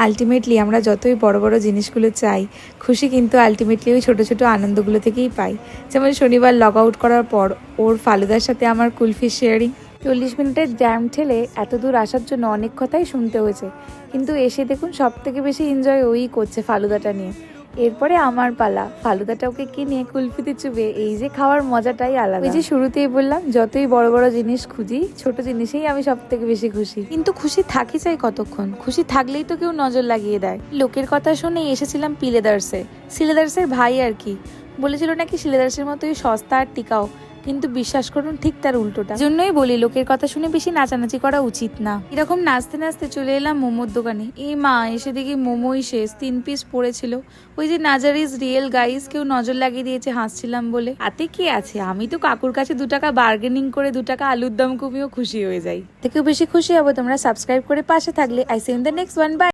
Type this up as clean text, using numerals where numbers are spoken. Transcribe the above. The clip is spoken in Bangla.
আলটিমেটলি আমরা যতই বড় বড় জিনিসগুলো চাই, খুশি কিন্তু আলটিমেটলি ওই ছোটো ছোটো আনন্দগুলো থেকেই পাই। যেমন শনিবার লগ আউট করার পর ওর ফালুদার সাথে আমার কুলফি শেয়ারিং, 40 মিনিটের জ্যাম ঠেলে এত দূর আসার জন্য অনেক কথাই শুনতে হয়েছে, কিন্তু এসে দেখুন সব থেকে বেশি এনজয় ওই করছে ফালুদাটা নিয়ে। এরপরে আমার পালা, ফালুদাটা ওকে কিনে কুলফিতে চুবে এই যে খাওয়ার মজাটাই আলাদা। ওই যে শুরুতেই বললাম, যতই বড় বড় জিনিস খুঁজি, ছোট জিনিসেই আমি সব থেকে বেশি খুশি। কিন্তু খুশি থাকি চাই কতক্ষণ? খুশি থাকলেই তো কেউ নজর লাগিয়ে দেয়। লোকের কথা শুনে এসেছিলাম পিলেদার্সে। সিলেদার্সের ভাই আর কি বলেছিল নাকি সিলেদার্সের মতোই সস্তা আর টিকাও, কিন্তু বিশ্বাস করুন ঠিক তার উল্টোটা। জন্যই বলি লোকের কথা শুনে বেশি নাচানাচি করা উচিত না। এরকম নাচতে নাচতে চলে এলাম মোমোর দোকানে। এই মা, এসে দেখি মোমোই শেষ, 3 পিস পড়েছিল। ওই যে নাজার ইজ রিয়েল গাইস, কেউ নজর লাগিয়ে দিয়েছে হাসছিলাম বলে। তাতে কি আছে, আমি তো কাকুর কাছে 2 টাকা বার্গেনিং করে 2 টাকা আলুর দম কমিয়েও খুশি হয়ে যাই। থেকেও বেশি খুশি হবো তোমরা সাবস্ক্রাইব করে পাশে থাকলে। I see you in the next one, by.